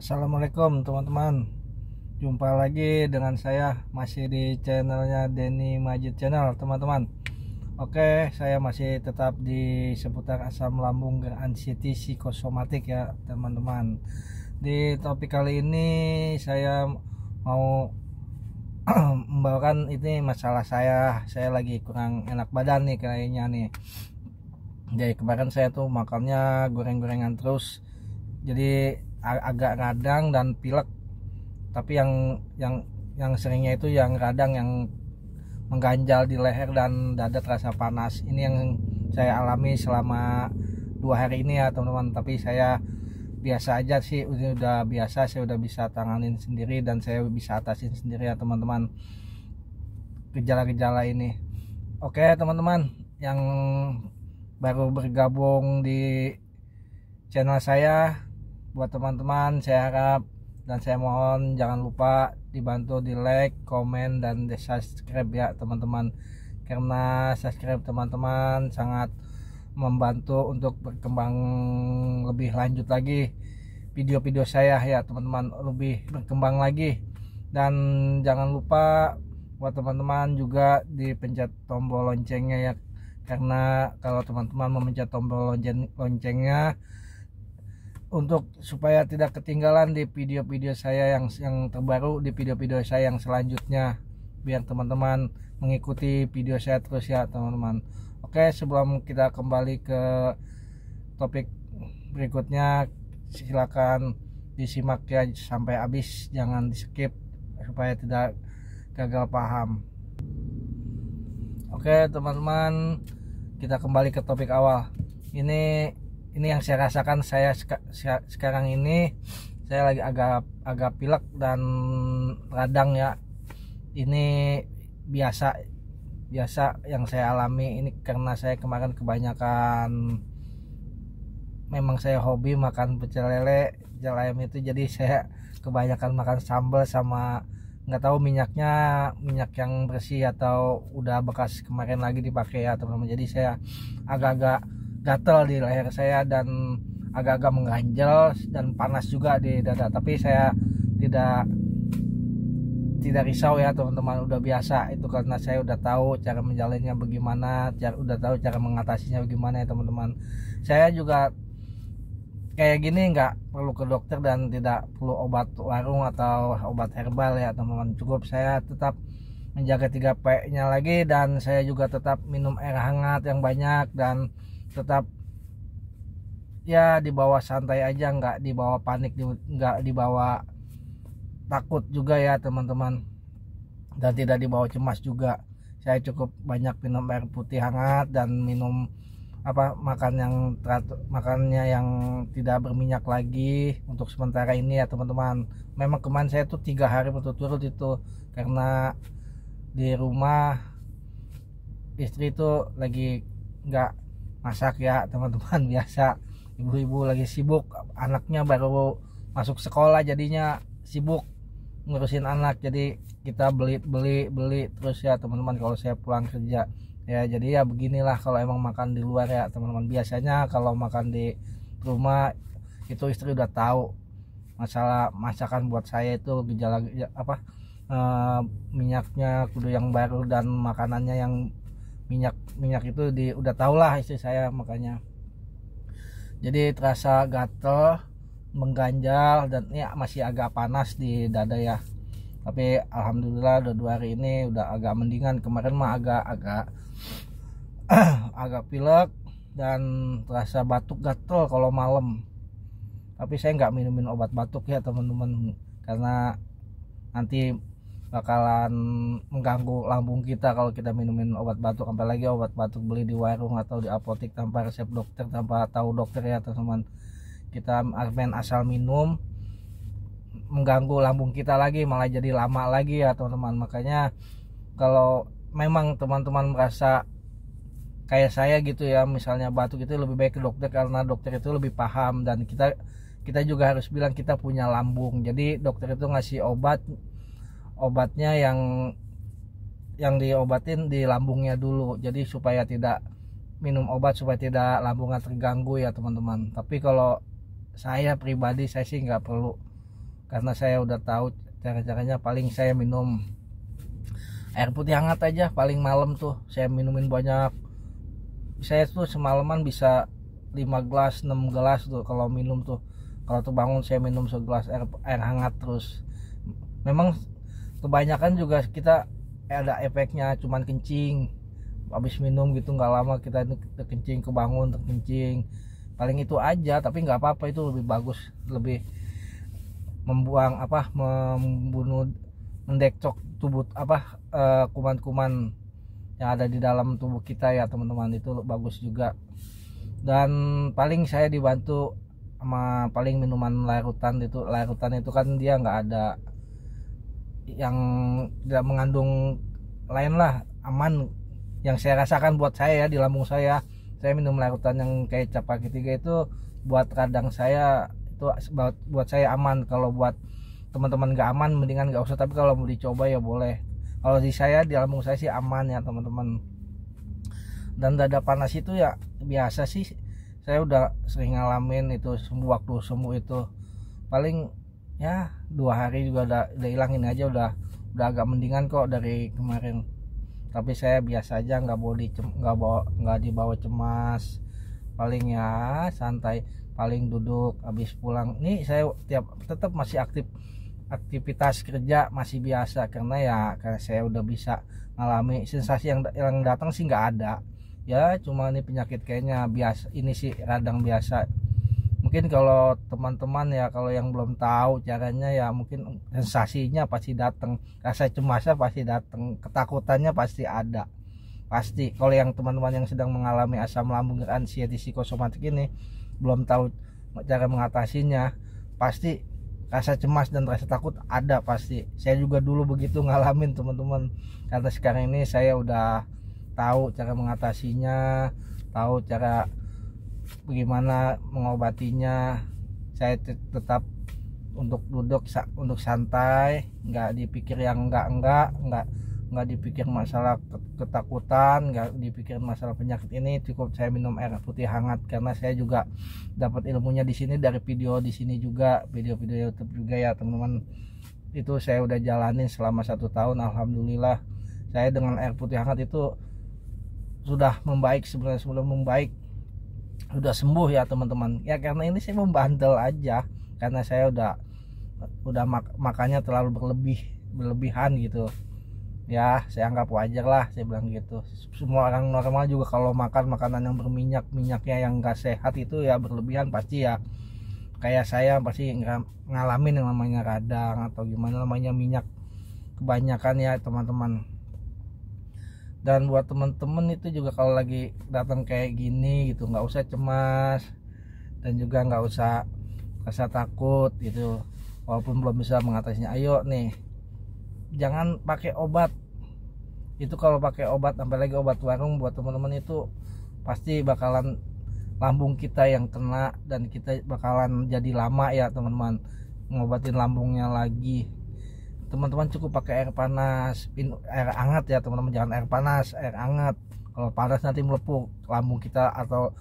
Assalamualaikum teman-teman. Jumpa lagi dengan saya masih di channelnya Denny Majid Channel teman-teman. Oke, saya masih tetap di seputar asam lambung anxiety psikosomatik ya teman-teman. Di topik kali ini saya mau membawakan ini masalah saya lagi kurang enak badan nih kayaknya nih. Jadi kemarin saya tuh makannya goreng-gorengan terus. Jadi agak radang dan pilek, tapi yang seringnya itu yang radang, yang mengganjal di leher dan dada terasa panas. Ini yang saya alami selama 2 hari ini ya teman-teman. Tapi saya biasa aja sih, udah biasa, saya udah bisa tanganin sendiri dan saya bisa atasin sendiri ya teman-teman gejala-gejala ini. Oke teman-teman yang baru bergabung di channel saya, buat teman-teman saya harap dan saya mohon jangan lupa dibantu di like, komen, dan di subscribe ya teman-teman, karena subscribe teman-teman sangat membantu untuk berkembang lebih lanjut lagi video-video saya ya teman-teman, lebih berkembang lagi. Dan jangan lupa buat teman-teman juga dipencet tombol loncengnya ya, karena kalau teman-teman memencet tombol loncengnya untuk supaya tidak ketinggalan di video-video saya yang terbaru, di video-video saya yang selanjutnya, biar teman-teman mengikuti video saya terus ya teman-teman. Oke, sebelum kita kembali ke topik berikutnya, silakan disimak ya sampai habis, jangan di skip supaya tidak gagal paham. Oke teman-teman, kita kembali ke topik awal. Ini yang saya rasakan sekarang ini. Saya lagi agak pilek dan radang ya. Ini biasa yang saya alami ini karena saya kemarin kebanyakan, memang saya hobi makan pecel lele, pecel ayam itu, jadi saya kebanyakan makan sambal sama nggak tahu minyak yang bersih atau udah bekas kemarin lagi dipakai ya teman-teman. Jadi saya agak-agak gatal di leher saya dan agak-agak mengganjal dan panas juga di dada. Tapi saya tidak risau ya teman-teman, udah biasa itu karena saya udah tahu cara menjalannya bagaimana, udah tahu cara mengatasinya bagaimana ya teman-teman. Saya juga kayak gini nggak perlu ke dokter dan tidak perlu obat warung atau obat herbal ya teman-teman. Cukup saya tetap menjaga 3P nya lagi, dan saya juga tetap minum air hangat yang banyak, dan tetap ya dibawa santai aja, nggak dibawa panik, nggak dibawa takut juga ya teman-teman, dan tidak dibawa cemas juga. Saya cukup banyak minum air putih hangat dan minum makannya yang tidak berminyak lagi untuk sementara ini ya teman-teman. Memang kemarin saya tuh 3 hari berturut-turut itu karena di rumah istri itu lagi nggak masak ya teman-teman. Biasa ibu-ibu lagi sibuk, anaknya baru masuk sekolah jadinya sibuk ngurusin anak, jadi kita beli terus ya teman-teman kalau saya pulang kerja ya. Jadi ya beginilah kalau emang makan di luar ya teman-teman. Biasanya kalau makan di rumah itu istri udah tahu masalah masakan buat saya itu gejala minyaknya kudu yang baru, dan makanannya yang minyak itu udah tau lah istri saya, makanya jadi terasa gatel, mengganjal, dan ya masih agak panas di dada ya. Tapi alhamdulillah udah 2 hari ini udah agak mendingan. Kemarin mah agak pilek dan terasa batuk gatel kalau malam. Tapi saya nggak minumin obat batuk ya teman-teman, karena nanti bakalan mengganggu lambung kita kalau kita minumin obat batuk, apalagi obat batuk beli di warung atau di apotek tanpa resep dokter, tanpa tahu dokter ya teman-teman. Kita main asal minum, mengganggu lambung kita lagi, malah jadi lama lagi ya teman-teman. Makanya kalau memang teman-teman merasa kayak saya gitu ya, misalnya batuk, itu lebih baik ke dokter, karena dokter itu lebih paham, dan kita juga harus bilang kita punya lambung. Jadi dokter itu ngasih obatnya yang diobatin di lambungnya dulu, jadi supaya tidak minum obat, supaya tidak lambungnya terganggu ya teman-teman. Tapi kalau saya pribadi, saya sih nggak perlu karena saya udah tahu cara-caranya. Paling saya minum air putih hangat aja, paling malam tuh saya minumin banyak. Saya tuh semalaman bisa 5 gelas 6 gelas tuh kalau minum tuh. Kalau tuh bangun saya minum segelas air hangat terus. Memang kebanyakan juga kita ada efeknya, cuman kencing habis minum gitu, nggak lama kita kencing, kebangun terkencing, paling itu aja. Tapi nggak apa-apa, itu lebih bagus, lebih membuang membunuh, mendekcok tubuh kuman-kuman yang ada di dalam tubuh kita ya teman-teman. Itu bagus juga. Dan paling saya dibantu sama paling minuman larutan itu. Larutan itu kan dia nggak ada yang tidak mengandung lain lah, aman. Yang saya rasakan buat saya ya, di lambung saya minum larutan yang kayak Capaki 3 itu buat radang saya itu buat saya aman. Kalau buat teman-teman nggak aman mendingan nggak usah, tapi kalau mau dicoba ya boleh. Kalau di saya, di lambung saya sih aman ya teman-teman. Dan dada panas itu ya biasa sih, saya udah sering ngalamin itu. Waktu sembuh itu paling ya 2 hari juga udah hilang. Ini aja udah agak mendingan kok dari kemarin. Tapi saya biasa aja, nggak dibawa cemas. Paling ya santai, paling duduk habis pulang nih saya tetap masih aktivitas kerja masih biasa, karena saya udah bisa ngalami sensasi yang datang sih nggak ada ya. Cuma ini penyakit kayaknya biasa, ini sih radang biasa. Mungkin kalau teman-teman ya, kalau yang belum tahu caranya ya, mungkin sensasinya pasti datang, rasa cemasnya pasti datang, ketakutannya pasti ada, pasti. Kalau yang teman-teman yang sedang mengalami asam lambung dan anxiety psikosomatik ini belum tahu cara mengatasinya, pasti rasa cemas dan rasa takut ada pasti. Saya juga dulu begitu ngalamin teman-teman, karena sekarang ini saya udah tahu cara mengatasinya, tahu cara bagaimana mengobatinya. Saya tetap untuk duduk, untuk santai, nggak dipikir yang nggak dipikir masalah ketakutan, nggak dipikir masalah penyakit ini. Cukup saya minum air putih hangat, karena saya juga dapat ilmunya di sini dari video di sini juga, video-video YouTube juga ya teman-teman. Itu saya udah jalanin selama 1 tahun. Alhamdulillah saya dengan air putih hangat itu sudah membaik, sebenarnya sebelum membaik udah sembuh ya teman-teman ya. Karena ini saya membandel aja, karena saya udah makannya terlalu berlebihan gitu ya. Saya anggap wajar lah, saya bilang gitu. Semua orang normal juga kalau makan makanan yang minyaknya yang gak sehat itu ya berlebihan, pasti ya kayak saya pasti ngalamin yang namanya radang atau gimana namanya minyak kebanyakan ya teman-teman. Dan buat teman-teman itu juga kalau lagi datang kayak gini gitu, nggak usah cemas dan juga nggak usah rasa takut gitu. Walaupun belum bisa mengatasinya, ayo nih, jangan pakai obat. Itu kalau pakai obat, sampai lagi obat warung, buat teman-teman itu pasti bakalan lambung kita yang kena, dan kita bakalan jadi lama ya teman-teman ngobatin lambungnya lagi. Teman-teman cukup pakai air panas, air hangat ya teman-teman, jangan air panas, air hangat. Kalau panas nanti melepuh lambung kita, atau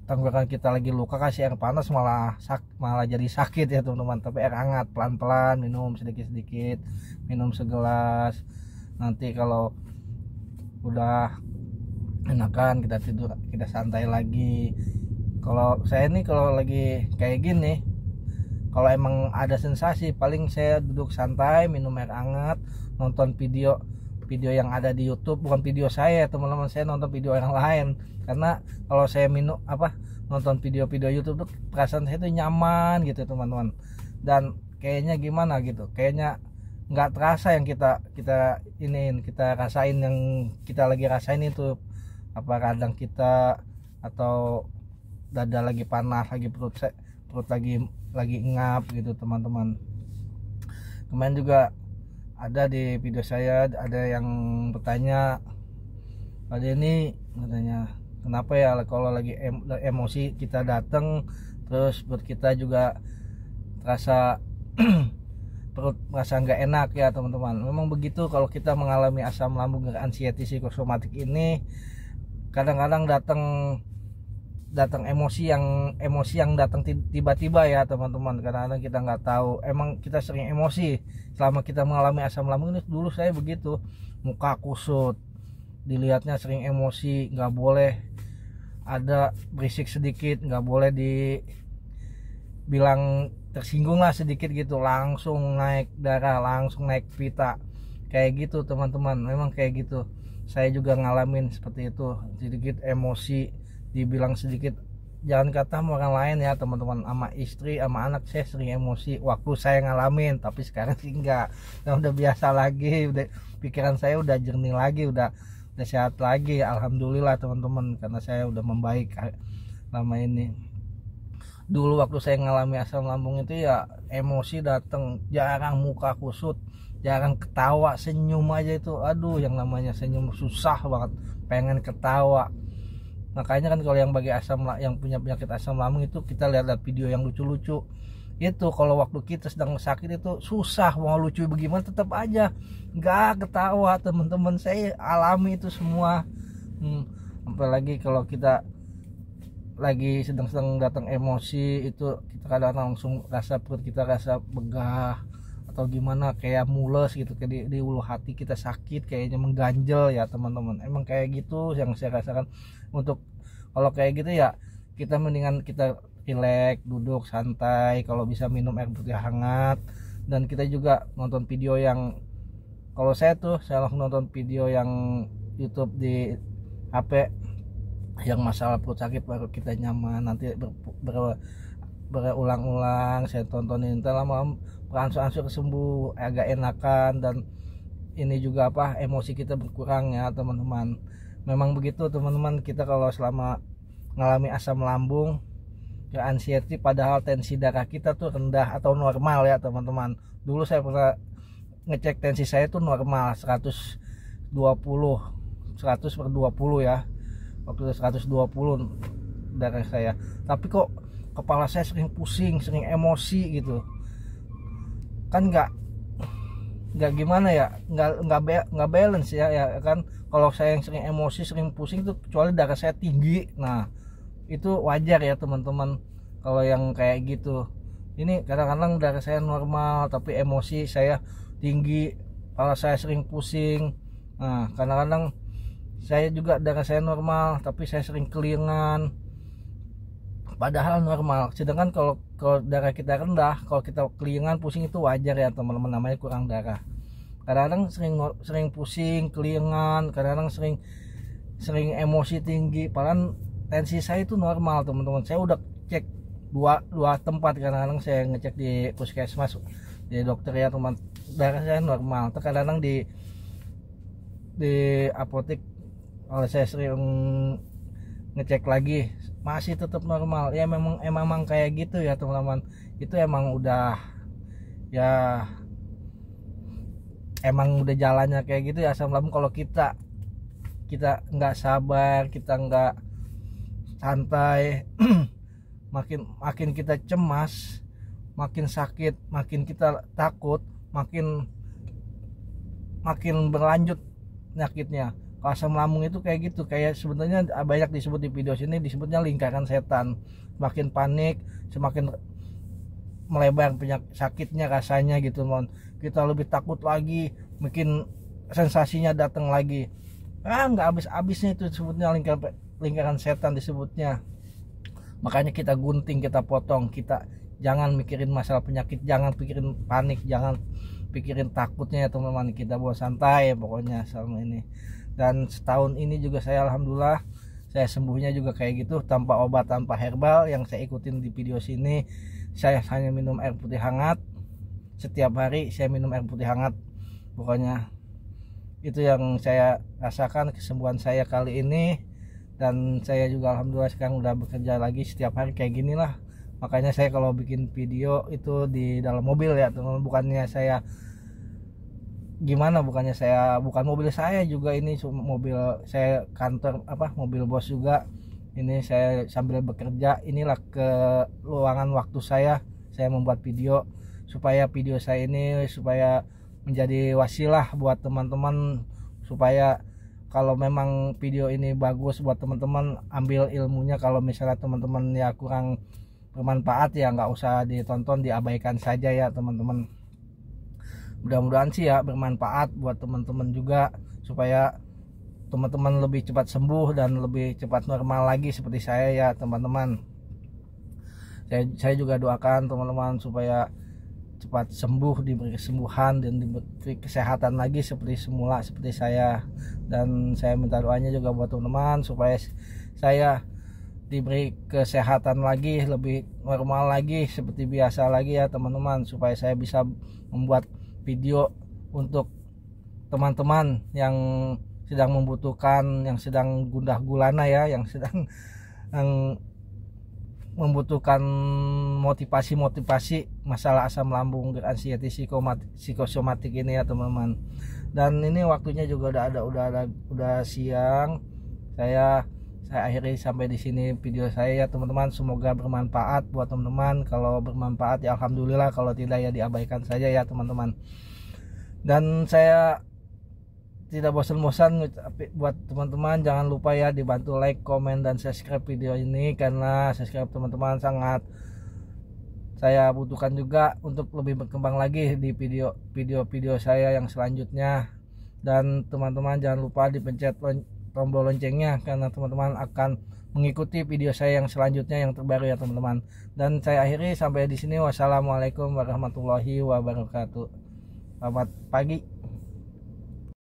tenggorokan kita lagi luka, kasih air panas malah jadi sakit ya teman-teman. Tapi air hangat pelan-pelan minum, sedikit-sedikit minum segelas. Nanti kalau udah enakan kita tidur, kita santai lagi. Kalau saya nih kalau lagi kayak gini, kalau emang ada sensasi, paling saya duduk santai, minum air hangat, nonton video yang ada di YouTube. Bukan video saya teman-teman, saya nonton video orang lain. Karena kalau saya nonton video-video YouTube tuh perasaan saya tuh nyaman gitu teman-teman. Dan kayaknya gimana gitu, kayaknya nggak terasa yang kita rasain, yang kita lagi rasain itu radang kita atau dada lagi panas, lagi perut lagi ngap gitu teman-teman. Kemarin juga ada di video saya, ada yang bertanya, ada ini katanya, kenapa ya kalau lagi emosi kita datang terus perut kita juga terasa perut merasa nggak enak ya teman-teman. Memang begitu, kalau kita mengalami asam lambung dan anxiety psikosomatik ini kadang-kadang datang datang emosi yang datang tiba-tiba ya teman-teman. Kadang-kadang kita nggak tahu, emang kita sering emosi selama kita mengalami asam lambung ini. Dulu saya begitu, muka kusut, dilihatnya sering emosi, nggak boleh ada berisik sedikit, nggak boleh dibilang tersinggung lah sedikit gitu, langsung naik darah, langsung naik pita kayak gitu teman-teman. Memang kayak gitu, saya juga ngalamin seperti itu, sedikit emosi, dibilang sedikit, jangan kata sama orang lain ya teman-teman, sama istri sama anak saya sering emosi waktu saya ngalamin. Tapi sekarang sih enggak, udah biasa lagi, udah pikiran saya udah jernih lagi, udah sehat lagi, alhamdulillah teman-teman, karena saya udah membaik lama ini. Dulu waktu saya ngalami asam lambung itu ya emosi datang, jarang muka kusut, jarang ketawa, senyum aja itu aduh, yang namanya senyum susah banget, pengen ketawa. Makanya kan kalau yang yang punya penyakit asam lambung itu, kita lihat video yang lucu-lucu itu, kalau waktu kita sedang sakit itu susah mau lucu bagaimana, tetap aja nggak ketawa teman-teman. Saya alami itu semua. Apalagi kalau kita lagi sedang datang emosi itu, kita kadang langsung rasa perut kita rasa begah atau gimana, kayak mules gitu, kayak di ulu hati kita sakit, kayaknya mengganjel ya teman-teman. Emang kayak gitu yang saya rasakan. Untuk kalau kayak gitu ya kita mendingan kita rileks, duduk santai, kalau bisa minum air putih hangat. Dan kita juga nonton video yang, kalau saya langsung nonton video yang YouTube di HP yang masalah perut sakit, baru kita nyaman. Nanti berulang-ulang saya tontonin, entar lama beransur-ansur sembuh, agak enakan. Dan ini juga emosi kita berkurang ya teman-teman. Memang begitu teman-teman, kita kalau selama ngalami asam lambung ya anxiety, padahal tensi darah kita rendah atau normal ya teman-teman. Dulu saya pernah ngecek tensi saya normal 100/20 ya, waktu 120 darah saya. Tapi kok kepala saya sering pusing, sering emosi gitu kan, nggak gimana ya, nggak balance ya kan. Kalau saya yang sering emosi, sering pusing itu, kecuali darah saya tinggi, nah itu wajar ya teman-teman. Kalau yang kayak gitu, ini kadang-kadang darah saya normal tapi emosi saya tinggi, kepala saya sering pusing. Nah kadang-kadang saya juga darah saya normal tapi saya sering kelingan, padahal normal. Sedangkan kalau darah kita rendah, kalau kita kelingan pusing itu wajar ya teman-teman, namanya kurang darah. Kadang-kadang sering pusing, kelingan, kadang-kadang sering emosi tinggi, padahal tensi saya itu normal teman-teman. Saya udah cek dua tempat, kadang-kadang saya ngecek di puskesmas, di dokter ya teman, darah saya normal. Kadang-kadang di apotek, kalau saya sering ngecek lagi masih tetap normal ya. Memang kayak gitu ya teman-teman, itu emang udah ya, emang udah jalannya kayak gitu ya asam lambung. Kalau kita nggak sabar, kita nggak santai, makin kita cemas, makin sakit, makin kita takut, makin berlanjut penyakitnya. Asam lambung itu kayak gitu, kayak sebenarnya banyak disebut di video sini, disebutnya lingkaran setan. Semakin panik, semakin melebar penyakit sakitnya rasanya gitu, kita lebih takut lagi, mungkin sensasinya datang lagi. Nggak habis-habisnya itu disebutnya lingkaran setan disebutnya. Makanya kita gunting, kita potong, kita jangan mikirin masalah penyakit, jangan pikirin panik, jangan pikirin takutnya ya teman-teman. Kita bawa santai pokoknya selama ini. Dan setahun ini juga saya alhamdulillah, saya sembuhnya juga kayak gitu, tanpa obat, tanpa herbal. Yang saya ikutin di video sini, saya hanya minum air putih hangat. Setiap hari saya minum air putih hangat. Pokoknya itu yang saya rasakan, kesembuhan saya kali ini. Dan saya juga alhamdulillah sekarang udah bekerja lagi setiap hari kayak gini lah. Makanya saya kalau bikin video itu di dalam mobil ya teman-teman. Bukan mobil saya juga, ini mobil saya kantor, mobil bos juga. Ini saya sambil bekerja, inilah keluangan waktu saya membuat video, supaya video saya ini supaya menjadi wasilah buat teman-teman, supaya kalau memang video ini bagus buat teman-teman, ambil ilmunya. Kalau misalnya teman-teman ya kurang bermanfaat ya nggak usah ditonton, diabaikan saja ya teman-teman. Mudah-mudahan sih ya bermanfaat buat teman-teman juga, supaya teman-teman lebih cepat sembuh dan lebih cepat normal lagi seperti saya ya teman-teman. Saya juga doakan teman-teman supaya cepat sembuh, diberi kesembuhan dan diberi kesehatan lagi seperti semula seperti saya. Dan saya minta doanya juga buat teman-teman supaya saya diberi kesehatan lagi, lebih normal lagi seperti biasa lagi ya teman-teman, supaya saya bisa membuat video untuk teman-teman yang sedang membutuhkan, yang sedang gundah gulana ya, yang sedang membutuhkan motivasi masalah asam lambung, anxiety, psikosomatik ini ya teman-teman. Dan ini waktunya juga udah siang. Saya akhiri sampai di sini video saya ya teman-teman. Semoga bermanfaat buat teman-teman. Kalau bermanfaat ya alhamdulillah, kalau tidak ya diabaikan saja ya teman-teman. Dan saya tidak bosan-bosan buat teman-teman, jangan lupa ya dibantu like, komen, dan subscribe video ini, karena subscribe teman-teman sangat saya butuhkan juga untuk lebih berkembang lagi di video saya yang selanjutnya. Dan teman-teman jangan lupa dipencet tombol loncengnya, karena teman-teman akan mengikuti video saya yang selanjutnya yang terbaru ya teman-teman. Dan saya akhiri sampai di sini. Wassalamualaikum warahmatullahi wabarakatuh. Selamat pagi.